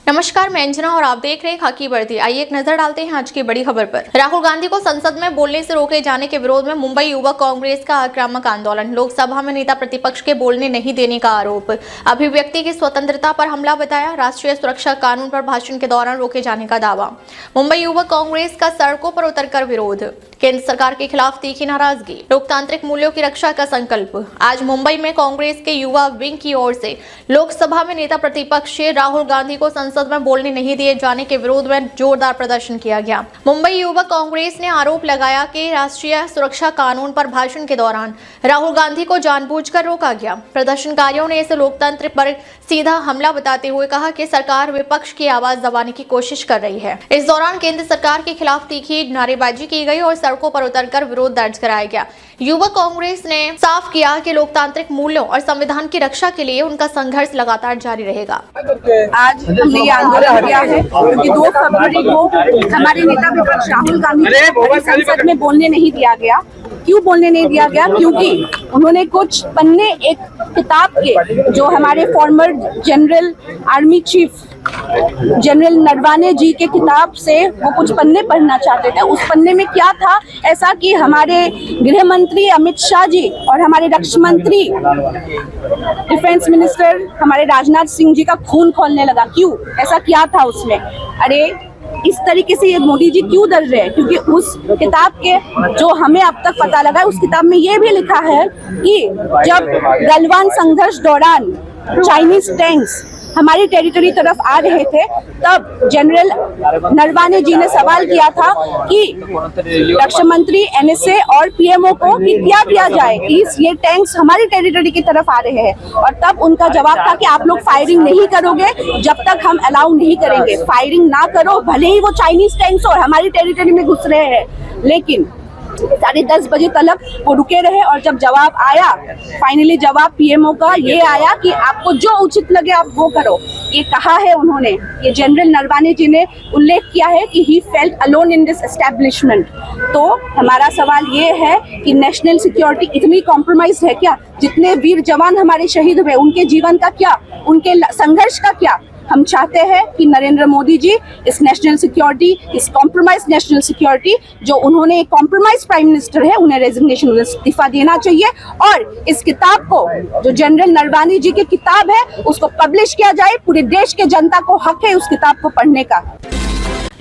नमस्कार, मैं अंजना और आप देख रहे हैं खाकी वर्दी। आइए एक नजर डालते हैं आज की बड़ी खबर पर। राहुल गांधी को संसद में बोलने से रोके जाने के विरोध में मुंबई युवा कांग्रेस का आक्रामक आंदोलन। लोकसभा में नेता प्रतिपक्ष के बोलने नहीं देने का आरोप। अभिव्यक्ति की स्वतंत्रता पर हमला बताया। राष्ट्रीय सुरक्षा कानून पर भाषण के दौरान रोके जाने का दावा। मुंबई युवा कांग्रेस का सड़कों पर उतरकर विरोध। केंद्र सरकार के खिलाफ तीखी नाराजगी। लोकतांत्रिक मूल्यों की रक्षा का संकल्प। आज मुंबई में कांग्रेस के युवा विंग की ओर से लोकसभा में नेता प्रतिपक्ष राहुल गांधी को संसद में बोलने नहीं दिए जाने के विरोध में जोरदार प्रदर्शन किया गया। मुंबई युवा कांग्रेस ने आरोप लगाया कि राष्ट्रीय सुरक्षा कानून पर भाषण के दौरान राहुल गांधी को जानबूझकर रोका गया। प्रदर्शनकारियों ने इसे लोकतंत्र पर सीधा हमला बताते हुए कहा कि सरकार विपक्ष की आवाज दबाने की कोशिश कर रही है। इस दौरान केंद्र सरकार के खिलाफ तीखी नारेबाजी की गई और सड़कों पर उतरकर विरोध दर्ज कराया गया। युवा कांग्रेस ने साफ किया कि लोकतांत्रिक मूल्यों और संविधान की रक्षा के लिए उनका संघर्ष लगातार जारी रहेगा। आज हमने ये आंदोलन किया है क्योंकि 2 फरवरी को हमारे नेता विपक्ष राहुल गांधी को संसद में बोलने नहीं दिया गया। क्यों बोलने नहीं दिया गया? क्योंकि उन्होंने कुछ पन्ने एक किताब के, जो हमारे former general army chief general Naravane ji के किताब से वो कुछ पन्ने पढ़ना चाहते थे। उस पन्ने में क्या था ऐसा कि हमारे गृह मंत्री अमित शाह जी और हमारे रक्षा मंत्री डिफेंस मिनिस्टर हमारे राजनाथ सिंह जी का खून खौलने लगा। क्यों? ऐसा क्या था उसमें? अरे इस तरीके से ये मोदी जी क्यों डर रहे हैं? क्योंकि उस किताब के, जो हमें अब तक पता लगा, उस किताब में ये भी लिखा है कि जब गलवान संघर्ष दौरान चाइनीज टैंक्स हमारी टेरिटरी तरफ आ रहे थे, तब जनरल नरवाने जी ने सवाल किया था कि रक्षा मंत्री, एनएसए और पीएमओ को कि क्या किया जाए कि ये टैंक्स हमारी टेरिटरी की तरफ आ रहे हैं। और तब उनका जवाब था कि आप लोग फायरिंग नहीं करोगे जब तक हम अलाउ नहीं करेंगे। फायरिंग ना करो, भले ही वो चाइनीज टैंक्स और हमारी टेरिटरी में घुस रहे हैं। लेकिन 10:30 बजे तक वो रुके रहे और जब जवाब आया, फाइनली जवाब पीएमओ का ये आया कि आपको जो उचित लगे आप वो करो। ये कहा है उन्होंने, ये जनरल नरवाने जी ने उल्लेख किया है कि he felt alone in this establishment. तो हमारा सवाल ये है कि नेशनल सिक्योरिटी इतनी कॉम्प्रोमाइज है क्या? जितने वीर जवान हमारे शहीद हुए, उनके जीवन का क्या, उनके संघर्ष का क्या? हम चाहते हैं कि नरेंद्र मोदी जी इस नेशनल सिक्योरिटी, इस कॉम्प्रोमाइज नेशनल सिक्योरिटी, जो उन्होंने एक कॉम्प्रोमाइज प्राइम मिनिस्टर है, उन्हें रेजिग्नेशन, इस्तीफा देना चाहिए। और इस किताब को, जो जनरल नरवाने जी की किताब है, उसको पब्लिश किया जाए। पूरे देश के जनता को हक है उस किताब को पढ़ने का।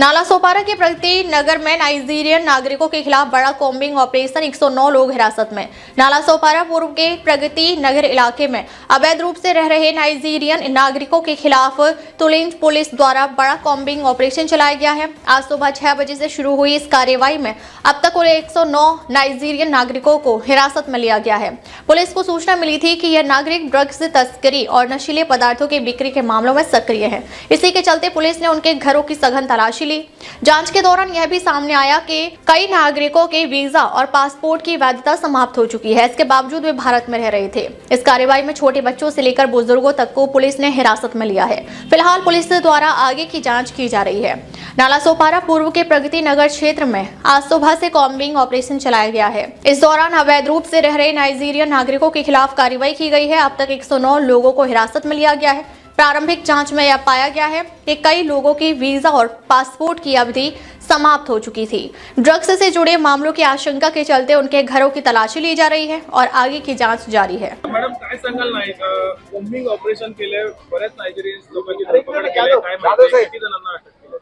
नालासोपारा के प्रगति नगर में नाइजीरियन नागरिकों के खिलाफ बड़ा कॉम्बिंग ऑपरेशन। 109 लोग हिरासत में। नालासोपारा पूर्व के प्रगति नगर इलाके में अवैध रूप से रह रहे नाइजीरियन नागरिकों के खिलाफ तुलिंज पुलिस द्वारा बड़ा कॉम्बिंग ऑपरेशन चलाया गया है। आज सुबह 6 बजे से शुरू हुई इस कार्रवाई में अब तक कुल 109 नाइजीरियन नागरिकों को हिरासत में लिया गया है। पुलिस को सूचना मिली थी कि यह नागरिक ड्रग्स तस्करी और नशीले पदार्थों की बिक्री के मामलों में सक्रिय है। इसी के चलते पुलिस ने उनके घरों की सघन तलाशी ली। जांच के दौरान यह भी सामने आया कि कई नागरिकों के वीजा और पासपोर्ट की वैधता समाप्त हो चुकी है। इसके बावजूद वे भारत में रह रहे थे। इस कार्रवाई में छोटे बच्चों से लेकर बुजुर्गों तक को पुलिस ने हिरासत में लिया है। फिलहाल पुलिस द्वारा आगे की जांच की जा रही है। नालासोपारा पूर्व के प्रगति नगर क्षेत्र में आज सुबह से कॉम्बिंग ऑपरेशन चलाया गया है। इस दौरान अवैध रूप से रह रहे नाइजीरियन नागरिकों के खिलाफ कार्रवाई की गई है। अब तक 109 लोगों को हिरासत में लिया गया है। प्रारंभिक जांच में यह पाया गया है कि कई लोगों की वीजा और पासपोर्ट की अवधि समाप्त हो चुकी थी। ड्रग्स से जुड़े मामलों की आशंका के चलते उनके घरों की तलाशी ली जा रही है और आगे की जांच जारी है। मॅडम, काय सांगाल नाही कॉम्बिंग ऑपरेशन केले, बऱ्याच नायजेरियन लोकांची धरपकड केली, काय माहिती किती जणांना अटक केली?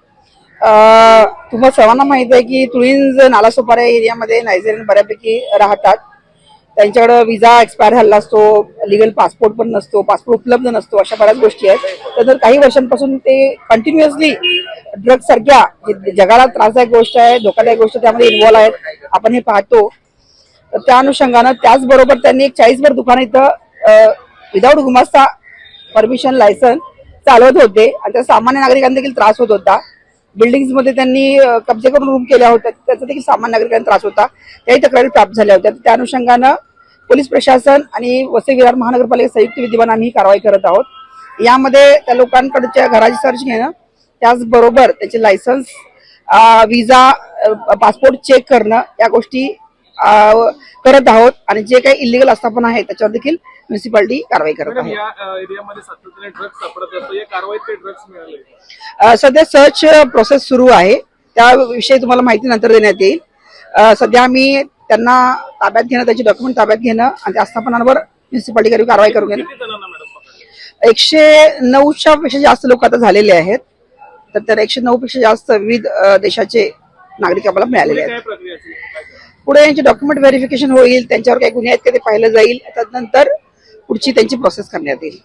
तुम्हाला सर्वांना माहित आहे की तुळींज नालासोपारा एरियामध्ये नायजेरियन बऱ्यापैकी राहतात। त्यांच्याकडे विजा एक्सपायर झाला असतो, लिगल पासपोर्ट पण नसतो, पासपोर्ट उपलब्ध नसतो, अशा बऱ्याच गोष्टी आहेत। तर काही वर्षांपासून ते कंटिन्युअसली ड्रग्ज सारख्या जगाला त्रासदायक गोष्ट आहे, धोकादायक गोष्ट त्यामध्ये इन्व्हॉल्व आहेत, आपण हे पाहतो। तर त्या अनुषंगाने त्याचबरोबर त्यांनी एक 40 भर दुकान इथं विदाउट गुमास्ता परमिशन लायसन चालवत होते आणि त्या सामान्य नागरिकांना देखील त्रास होत होता। बिल्डिंग्स मध्ये त्यांनी कब्जे करून रूम केल्या होत्या, त्याचा देखील सामान्य नागरिकांना त्रास होता। त्याही तक्रारी प्राप्त झाल्या होत्या। त्या अनुषंगाने पोलीस प्रशासन आणि वसई विरार महानगरपालिका संयुक्त विद्यमान आम्ही कारवाई करत आहोत। यामध्ये त्या लोकांकडच्या घराची सर्च घेणं, त्याचबरोबर त्याचे लायसन्स, विजा, पासपोर्ट चेक करणं, या गोष्टी करत आहोत आणि जे काही इल्लीगल आस्थापना आहे त्याच्यावर देखील म्युनिसिपालिटी कारवाई करत मॅडम आहे. या एरियामध्ये सातत्याने ड्रग्स सापडत असतो, या कारवाईत काही ड्रग्स मिळाले? सध्या सर्च प्रोसेस सुरू आहे, त्याविषयी तुम्हाला माहिती नंतर देण्यात येईल. सध्या आम्ही त्यांना ताब्यात घेणं, त्यांचे डॉक्युमेंट ताब्यात घेणं आणि त्या आस्थापनांवर म्युनिसिपालिटी कारवाई करून घेणं. किती जणांना मॅडम पकडले? 109च्या पेक्षा जास्त लोक आता झालेले आहेत. तर त्या 109 पेक्षा जास्त विविध देशाचे नागरिक आम्हाला मिळालेले काय आहेत. प्रक्रिया असेल? काय करायचं? पुढे यांचे डॉक्युमेंट व्हेरिफिकेशन होईल, त्यांच्यावर काही गुन्हे आहेत का ते पाहिलं जाईल, त्यानंतर पुढची त्यांची प्रोसेस करण्यात येईल.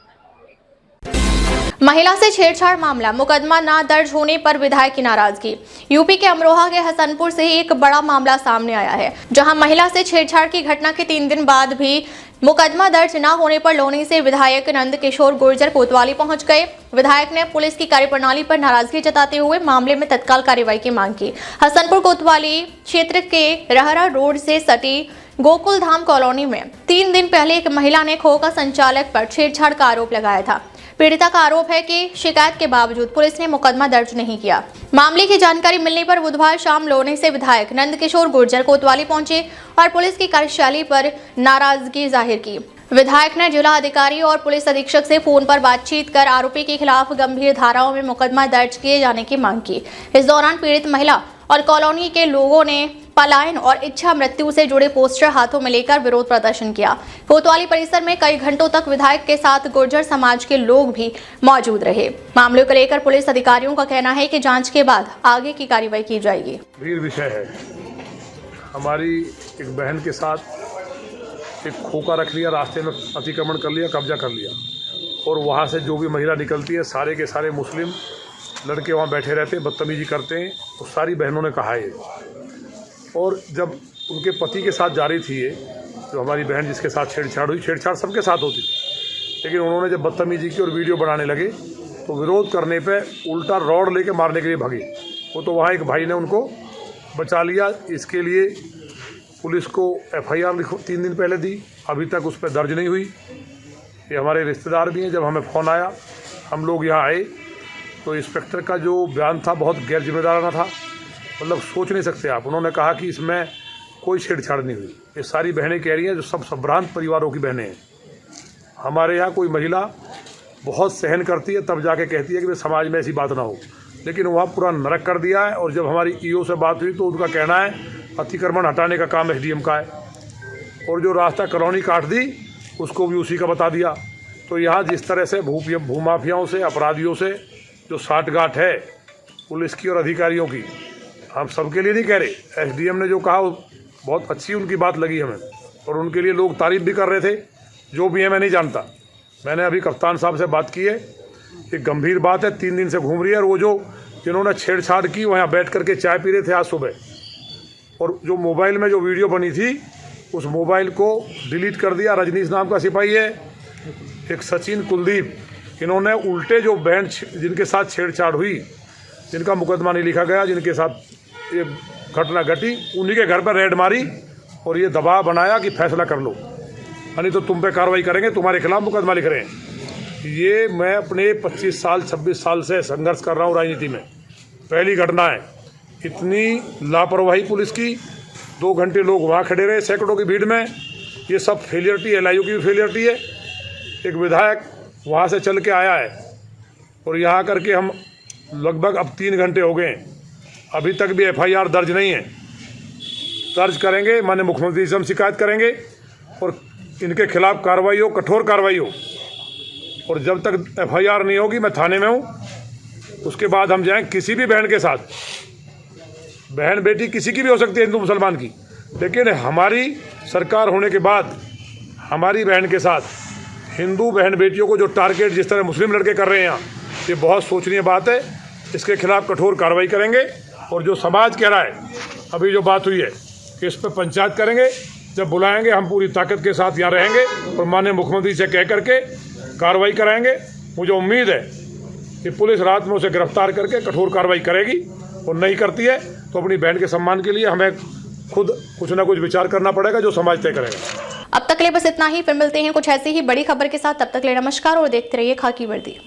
महिला से छेड़छाड़ मामला, मुकदमा ना दर्ज होने पर विधायक की नाराजगी। यूपी के अमरोहा के हसनपुर से एक बड़ा मामला सामने आया है, जहां महिला से छेड़छाड़ की घटना के 3 दिन बाद भी मुकदमा दर्ज न होने पर लोनी से विधायक नंद किशोर गुर्जर कोतवाली पहुंच गए। विधायक ने पुलिस की कार्यप्रणाली पर नाराजगी जताते हुए मामले में तत्काल कार्रवाई की मांग की। हसनपुर कोतवाली क्षेत्र के रहरा रोड से सटी गोकुल धाम कॉलोनी में 3 दिन पहले एक महिला ने खोका संचालक पर छेड़छाड़ का आरोप लगाया था। पीड़िता का आरोप है कि शिकायत के बावजूद पुलिस ने मुकदमा दर्ज नहीं किया। मामले की जानकारी मिलने पर बुधवार शाम लोनी से विधायक नंद किशोर गुर्जर कोतवाली पहुंचे और पुलिस की कार्यशैली पर नाराजगी जाहिर की। विधायक ने जिला अधिकारी और पुलिस अधीक्षक से फोन पर बातचीत कर आरोपी के खिलाफ गंभीर धाराओं में मुकदमा दर्ज किए जाने की मांग की। इस दौरान पीड़ित महिला और कॉलोनी के लोगों ने पलायन और इच्छा मृत्यु से जुड़े पोस्टर हाथों में लेकर विरोध प्रदर्शन किया। कोतवाली परिसर में कई घंटों तक विधायक के साथ गुर्जर समाज के लोग भी मौजूद रहे। मामले को लेकर पुलिस अधिकारियों का कहना है कि जांच के बाद आगे की कार्रवाई की जाएगी। गंभीर विषय है। हमारी एक बहन के साथ एक खोका रख लिया, रास्ते में अतिक्रमण कर लिया, कब्जा कर लिया, और वहाँ से जो भी महिला निकलती है सारे के सारे मुस्लिम लड़के वहाँ बैठे रहते हैं, बदतमीजी करते हैं। तो सारी बहनों ने कहा है, और जब उनके पति के साथ जा रही थी ये जो हमारी बहन जिसके साथ छेड़छाड़ हुई, छेड़छाड़ सबके साथ होती थी, लेकिन उन्होंने जब बदतमीजी की और वीडियो बनाने लगे तो विरोध करने पे उल्टा रॉड लेके मारने के लिए भागे। वो तो वहाँ एक भाई ने उनको बचा लिया। इसके लिए पुलिस को FIR 3 दिन पहले दी, अभी तक उस पर दर्ज नहीं हुई। ये हमारे रिश्तेदार भी हैं। जब हमें फ़ोन आया, हम लोग यहाँ आए तो इंस्पेक्टर का जो बयान था बहुत गैर जिम्मेदाराना था, मतलब सोच नहीं सकते आप। उन्होंने कहा कि इसमें कोई छेड़छाड़ नहीं हुई। ये सारी बहनें कह रही हैं जो सब संभ्रांत परिवारों की बहनें हैं। हमारे यहाँ कोई महिला बहुत सहन करती है तब जाके कहती है कि समाज में ऐसी बात ना हो, लेकिन वहाँ पूरा नरक कर दिया है। और जब हमारी EO से बात हुई तो उनका कहना है अतिक्रमण हटाने का काम SDM का है, और जो रास्ता कॉलोनी काट दी उसको भी उसी का बता दिया। तो यहाँ जिस तरह से भूमाफियाओं से, अपराधियों से जो साठगांठ है पुलिस की और अधिकारियों की, हम सबके लिए नहीं कह रहे। SDM ने जो कहा बहुत अच्छी उनकी बात लगी हमें, और उनके लिए लोग तारीफ भी कर रहे थे। जो भी है मैं नहीं जानता, मैंने अभी कप्तान साहब से बात की है। एक गंभीर बात है, 3 दिन से घूम रही है। और वो जो जिन्होंने छेड़छाड़ की वहाँ बैठ करके चाय पी रहे थे आज सुबह, और जो मोबाइल में जो वीडियो बनी थी उस मोबाइल को डिलीट कर दिया। रजनीश नाम का सिपाही है, एक सचिन, कुलदीप, इन्होंने उल्टे जो बहन जिनके साथ छेड़छाड़ हुई, जिनका मुकदमा नहीं लिखा गया, जिनके साथ ये घटना घटी, उन्हीं के घर पर रेड मारी और ये दबाव बनाया कि फैसला कर लो, यानी तो तुम पे कार्रवाई करेंगे, तुम्हारे खिलाफ मुकदमा लिख रहे हैं। ये मैं अपने 25 साल 26 साल से संघर्ष कर रहा हूँ राजनीति में, पहली घटना है। इतनी लापरवाही पुलिस की, 2 घंटे लोग वहाँ खड़े रहे सैकड़ों की भीड़ में। ये सब फेलियरिटी, LIU की भी फेलियरिटी है। एक विधायक वहाँ से चल के आया है और यहाँ करके हम लगभग अब 3 घंटे हो गए, अभी तक भी FIR दर्ज नहीं है। दर्ज करेंगे, माननीय मुख्यमंत्री से हम शिकायत करेंगे और इनके खिलाफ कार्रवाई हो, कठोर कार्रवाई हो। और जब तक FIR नहीं होगी, मैं थाने में हूँ, उसके बाद हम जाएँ किसी भी बहन के साथ। बहन बेटी किसी की भी हो सकती है, हिंदू मुसलमान की, लेकिन हमारी सरकार होने के बाद हमारी बहन के साथ हिंदू बहन बेटियों को जो टारगेट जिस तरह मुस्लिम लड़के कर रहे हैं यहाँ, ये बहुत सोचनीय बात है। इसके खिलाफ कठोर कार्रवाई करेंगे। और जो समाज कह रहा है, अभी जो बात हुई है कि इस पर पंचायत करेंगे, जब बुलाएंगे हम पूरी ताकत के साथ यहाँ रहेंगे और माननीय मुख्यमंत्री से कह करके कार्रवाई कराएंगे। मुझे उम्मीद है कि पुलिस रात में उसे गिरफ्तार करके कठोर कार्रवाई करेगी, और नहीं करती है तो अपनी बहन के सम्मान के लिए हमें खुद कुछ ना कुछ विचार करना पड़ेगा, जो समाज तय करेगा। अब तक के लिए बस इतना ही, फिर मिलते हैं कुछ ऐसी ही बड़ी खबर के साथ। तब तक के लिए नमस्कार और देखते रहिए खाकी वर्दी।